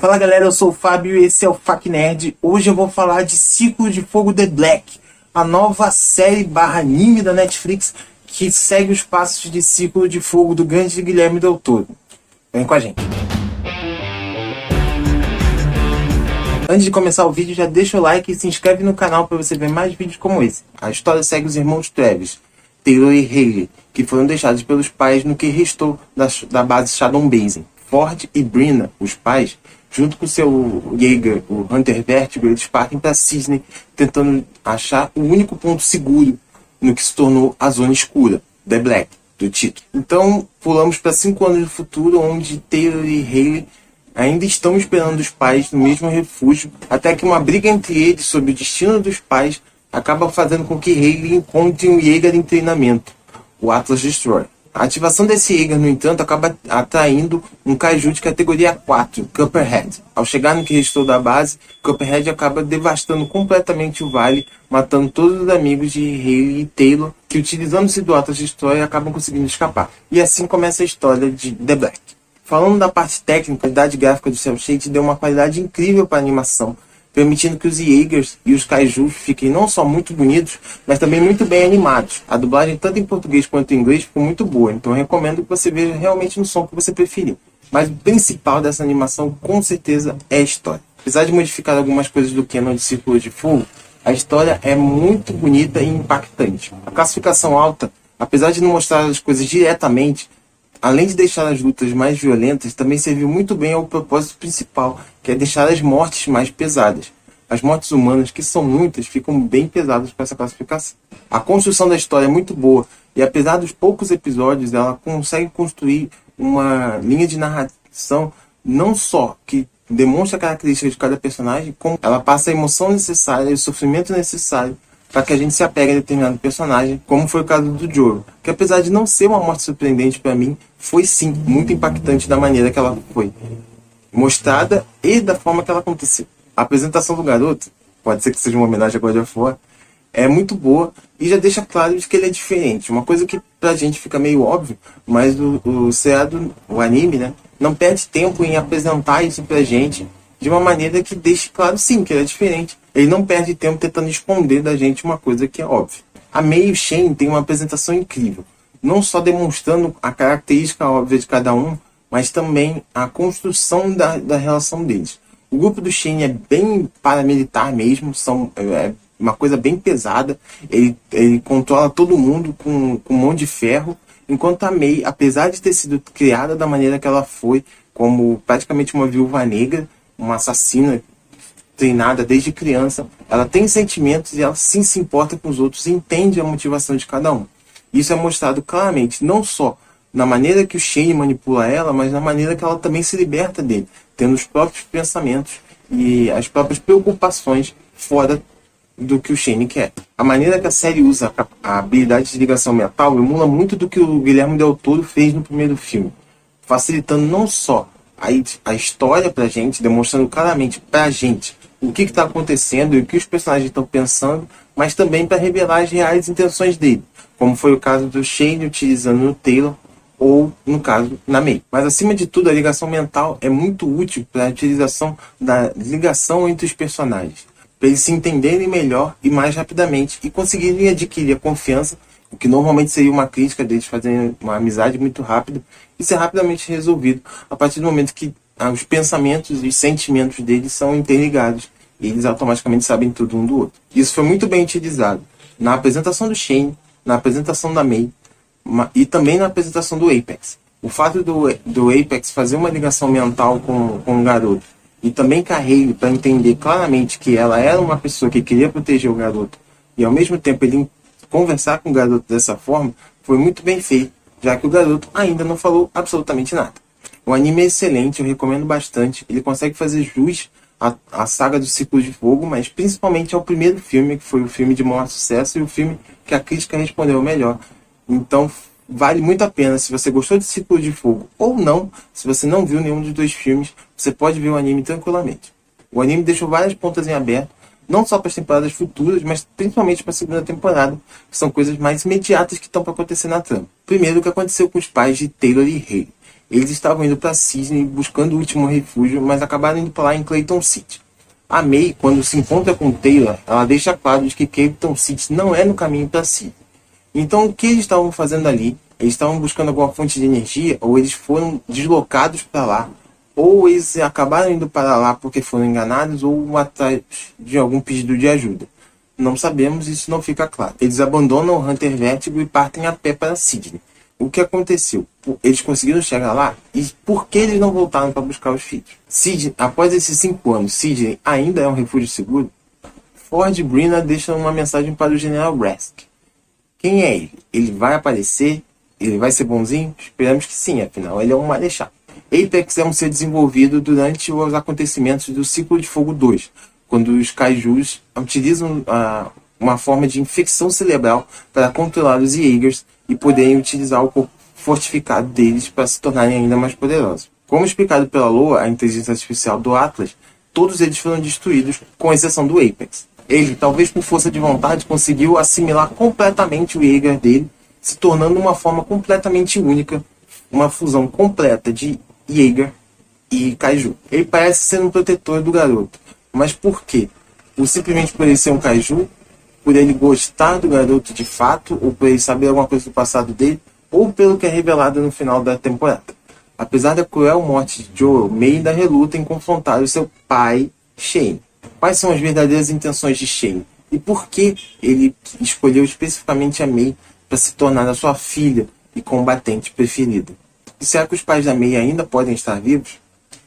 Fala galera, eu sou o Fábio e esse é o Fac Nerd. Hoje eu vou falar de Círculo de Fogo The Black, a nova série barra anime da Netflix que segue os passos de Círculo de Fogo do grande Guilherme Del Toro. Vem com a gente. Antes de começar o vídeo, já deixa o like e se inscreve no canal para você ver mais vídeos como esse. A história segue os irmãos Travis, Taylor e Hayley, que foram deixados pelos pais no que restou da base Shadow Basin. Ford e Brina, os pais, junto com seu Jaeger, o Hunter Vertigo, eles partem para Sydney, tentando achar o único ponto seguro no que se tornou a Zona Escura, The Black, do título. Então, pulamos para 5 anos do futuro, onde Taylor e Hayley ainda estão esperando os pais no mesmo refúgio, até que uma briga entre eles sobre o destino dos pais acaba fazendo com que Hayley encontre um Jaeger em treinamento, o Atlas Destroyer. A ativação desse Jaeger, no entanto, acaba atraindo um kaiju de categoria 4, Copperhead. Ao chegar no que restou da base, Copperhead acaba devastando completamente o vale, matando todos os amigos de Hayley e Taylor, que utilizando-se do Atlas Destroyer acabam conseguindo escapar. E assim começa a história de The Black. Falando da parte técnica, a qualidade gráfica do cel shade deu uma qualidade incrível para a animação, permitindo que os Jaegers e os kaijus fiquem não só muito bonitos, mas também muito bem animados. A dublagem, tanto em português quanto em inglês, ficou muito boa, então eu recomendo que você veja realmente no som que você preferir. Mas o principal dessa animação, com certeza, é a história. Apesar de modificar algumas coisas do canon de Círculo de Fogo, a história é muito bonita e impactante. A classificação alta, apesar de não mostrar as coisas diretamente, além de deixar as lutas mais violentas, também serviu muito bem ao propósito principal, que é deixar as mortes mais pesadas. As mortes humanas, que são muitas, ficam bem pesadas para essa classificação. A construção da história é muito boa, e apesar dos poucos episódios, ela consegue construir uma linha de narração não só que demonstra a característica de cada personagem, como ela passa a emoção necessária e o sofrimento necessário para que a gente se apegue a determinado personagem, como foi o caso do Joro, que apesar de não ser uma morte surpreendente para mim, foi sim muito impactante da maneira que ela foi mostrada e da forma que ela aconteceu. A apresentação do garoto, pode ser que seja uma homenagem a God of War, é muito boa e já deixa claro de que ele é diferente. Uma coisa que pra gente fica meio óbvio, mas o anime, né, não perde tempo em apresentar isso pra gente de uma maneira que deixe claro sim que ele é diferente. Ele não perde tempo tentando esconder da gente uma coisa que é óbvia. A Mei e o Shane têm uma apresentação incrível, não só demonstrando a característica óbvia de cada um, mas também a construção da relação deles. O grupo do Shane é bem paramilitar mesmo, é uma coisa bem pesada, ele controla todo mundo com um monte de ferro, enquanto a Mei, apesar de ter sido criada da maneira que ela foi, como praticamente uma viúva negra, uma assassina treinada desde criança, ela tem sentimentos e ela sim se importa com os outros e entende a motivação de cada um. Isso é mostrado claramente, não só na maneira que o Shane manipula ela, mas na maneira que ela também se liberta dele, tendo os próprios pensamentos e as próprias preocupações fora do que o Shane quer. A maneira que a série usa a habilidade de ligação mental emula muito do que o Guilherme Del Toro fez no primeiro filme, facilitando não só a história pra gente, demonstrando claramente pra gente o que está acontecendo e o que os personagens estão pensando, mas também para revelar as reais intenções dele, como foi o caso do Shane utilizando o Taylor, ou, no caso, na Mei. Mas, acima de tudo, a ligação mental é muito útil para a utilização da ligação entre os personagens, para eles se entenderem melhor e mais rapidamente e conseguirem adquirir a confiança, o que normalmente seria uma crítica deles fazerem uma amizade muito rápida e ser rapidamente resolvido a partir do momento que os pensamentos e os sentimentos deles são interligados e eles automaticamente sabem tudo um do outro. Isso foi muito bem utilizado na apresentação do Shane, na apresentação da Mei e também na apresentação do Apex. O fato do Apex fazer uma ligação mental com o garoto e também com a Hayley para entender claramente que ela era uma pessoa que queria proteger o garoto e ao mesmo tempo ele conversar com o garoto dessa forma foi muito bem feito, já que o garoto ainda não falou absolutamente nada. O anime é excelente, eu recomendo bastante. Ele consegue fazer jus à saga do Círculo de Fogo, mas principalmente ao primeiro filme, que foi o filme de maior sucesso e o filme que a crítica respondeu melhor. Então vale muito a pena. Se você gostou de Círculo de Fogo ou não, se você não viu nenhum dos dois filmes, você pode ver o anime tranquilamente. O anime deixou várias pontas em aberto, não só para as temporadas futuras, mas principalmente para a segunda temporada, que são coisas mais imediatas que estão para acontecer na trama. Primeiro, o que aconteceu com os pais de Taylor e Hayley. Eles estavam indo para Sydney buscando o último refúgio, mas acabaram indo para lá em Clayton City. A May, quando se encontra com Taylor, ela deixa claro de que Clayton City não é no caminho para Sydney. Então, o que eles estavam fazendo ali? Eles estavam buscando alguma fonte de energia, ou eles foram deslocados para lá, ou eles acabaram indo para lá porque foram enganados, ou atrás de algum pedido de ajuda. Não sabemos, isso não fica claro. Eles abandonam o Hunter Vertigo e partem a pé para Sydney. O que aconteceu? Eles conseguiram chegar lá e por que eles não voltaram para buscar os filhos? Sydney, após esses 5 anos, Sydney ainda é um refúgio seguro? Ford e Brina deixam uma mensagem para o General Rask. Quem é ele? Ele vai aparecer? Ele vai ser bonzinho? Esperamos que sim, afinal ele é um marechal. Apex é um ser desenvolvido durante os acontecimentos do Ciclo de Fogo 2, quando os Kaijus utilizam uma forma de infecção cerebral para controlar os Jaegers e poderem utilizar o corpo fortificado deles para se tornarem ainda mais poderosos. Como explicado pela Loa, a inteligência artificial do Atlas, todos eles foram destruídos, com exceção do Apex. Ele, talvez por força de vontade, conseguiu assimilar completamente o Jaeger dele, se tornando uma forma completamente única, uma fusão completa de Jaeger e Kaiju. Ele parece ser um protetor do garoto, mas por quê? Simplesmente por ele ser um Kaiju? Por ele gostar do garoto de fato, ou por ele saber alguma coisa do passado dele, ou pelo que é revelado no final da temporada. Apesar da cruel morte de Joel, May ainda reluta em confrontar o seu pai, Shane. Quais são as verdadeiras intenções de Shane? E por que ele escolheu especificamente a May para se tornar a sua filha e combatente preferida? E será que os pais da May ainda podem estar vivos?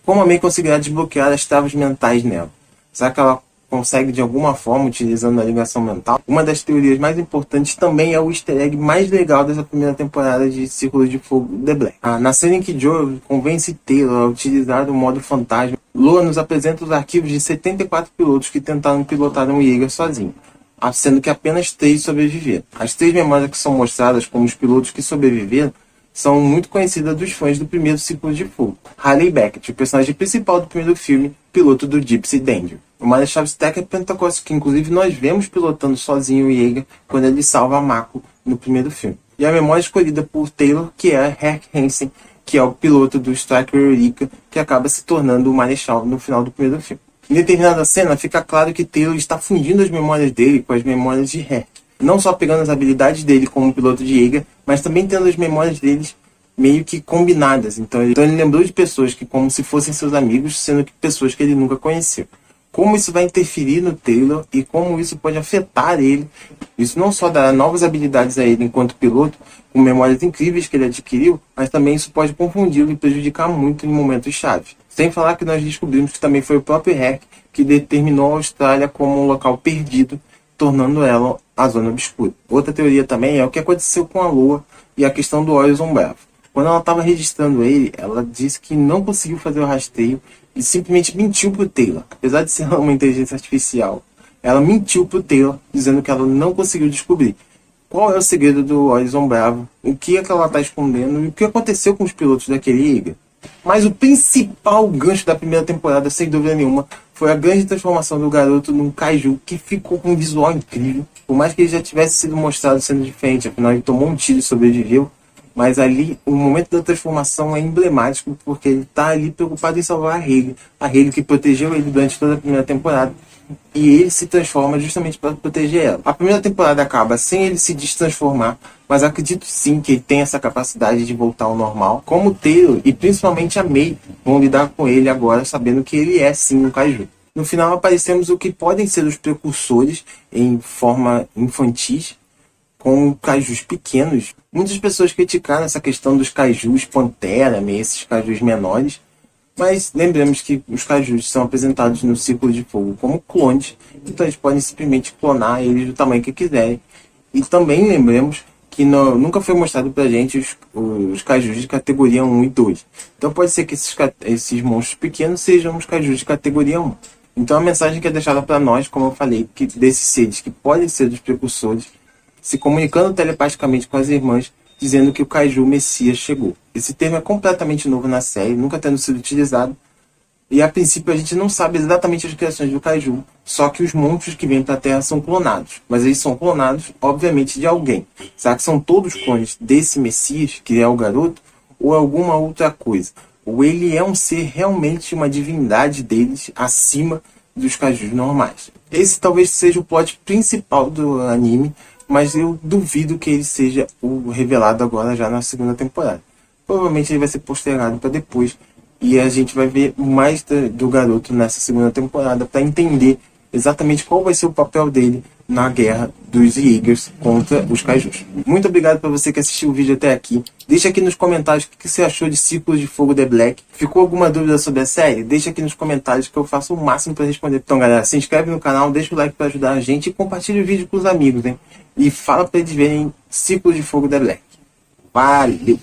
Como a May conseguirá desbloquear as travas mentais nela? Será que ela consegue de alguma forma, utilizando a ligação mental? Uma das teorias mais importantes também é o easter egg mais legal dessa primeira temporada de Círculo de Fogo The Black. Na cena em que Joel convence Taylor a utilizar o modo fantasma, Loa nos apresenta os arquivos de 74 pilotos que tentaram pilotar um Jaeger sozinho, sendo que apenas 3 sobreviveram. As 3 memórias que são mostradas como os pilotos que sobreviveram são muito conhecidas dos fãs do primeiro Círculo de Fogo. Harley Beckett, o personagem principal do primeiro filme, piloto do Gypsy Danger. O Marechal Stacker Pentecost, que inclusive nós vemos pilotando sozinho o Jaeger quando ele salva a Mako no primeiro filme. E a memória escolhida por Taylor, que é Herc Hansen, que é o piloto do Striker Eureka, que acaba se tornando o Marechal no final do primeiro filme. Em determinada cena, fica claro que Taylor está fundindo as memórias dele com as memórias de Herc. Não só pegando as habilidades dele como piloto de Jaeger, mas também tendo as memórias deles meio que combinadas. Então ele lembrou de pessoas que como se fossem seus amigos, sendo que pessoas que ele nunca conheceu. Como isso vai interferir no Taylor e como isso pode afetar ele. Isso não só dará novas habilidades a ele enquanto piloto, com memórias incríveis que ele adquiriu, mas também isso pode confundi-lo e prejudicar muito em momentos-chave. Sem falar que nós descobrimos que também foi o próprio Herc que determinou a Austrália como um local perdido, tornando ela a zona obscura. Outra teoria também é o que aconteceu com a Lua e a questão do Horizon Bravo. Quando ela estava registrando ele, ela disse que não conseguiu fazer o rastreio e simplesmente mentiu para o Taylor. Apesar de ser uma inteligência artificial, ela mentiu para o Taylor, dizendo que ela não conseguiu descobrir qual é o segredo do Horizon Bravo, o que é que ela está escondendo e o que aconteceu com os pilotos daquele Jaeger. Mas o principal gancho da primeira temporada, sem dúvida nenhuma, foi a grande transformação do garoto num Kaiju, que ficou com um visual incrível. Por mais que ele já tivesse sido mostrado sendo diferente, afinal ele tomou um tiro e sobreviveu, mas ali o momento da transformação é emblemático, porque ele está ali preocupado em salvar a Hayley que protegeu ele durante toda a primeira temporada, e ele se transforma justamente para proteger ela. A primeira temporada acaba sem ele se destransformar, mas acredito sim que ele tem essa capacidade de voltar ao normal, como o Taylor e principalmente a May vão lidar com ele agora, sabendo que ele é sim um Kaiju. No final aparecemos o que podem ser os precursores em forma infantis, com kaijus pequenos. Muitas pessoas criticaram essa questão dos kaijus Pantera, esses kaijus menores, mas lembremos que os kaijus são apresentados no Círculo de Fogo como clones, então eles podem simplesmente clonar eles do tamanho que quiserem. E também lembremos que nunca foi mostrado pra gente os kaijus de categoria 1 e 2. Então pode ser que esses monstros pequenos sejam os kaijus de categoria 1. Então a mensagem que é deixada para nós, como eu falei, que desses seres que podem ser dos precursores, se comunicando telepaticamente com as irmãs, dizendo que o Kaiju Messias chegou. Esse termo é completamente novo na série, nunca tendo sido utilizado, e a princípio a gente não sabe exatamente as criações do Kaiju, só que os monstros que vêm para a Terra são clonados, mas eles são clonados, obviamente, de alguém. Será que são todos clones desse Messias, que é o garoto, ou alguma outra coisa. Ou ele é um ser realmente uma divindade deles acima dos Kaijus normais. Esse talvez seja o plot principal do anime, mas eu duvido que ele seja o revelado agora já na segunda temporada. Provavelmente ele vai ser postergado para depois e a gente vai ver mais do garoto nessa segunda temporada para entender exatamente qual vai ser o papel dele na guerra dos Jaegers contra os Kaijus. Muito obrigado para você que assistiu o vídeo até aqui. Deixa aqui nos comentários o que você achou de Círculos de Fogo The Black. Ficou alguma dúvida sobre a série? Deixa aqui nos comentários que eu faço o máximo para responder. Então galera, se inscreve no canal, deixa o like para ajudar a gente e compartilha o vídeo com os amigos, hein? E fala para eles verem Círculos de Fogo The Black. Valeu!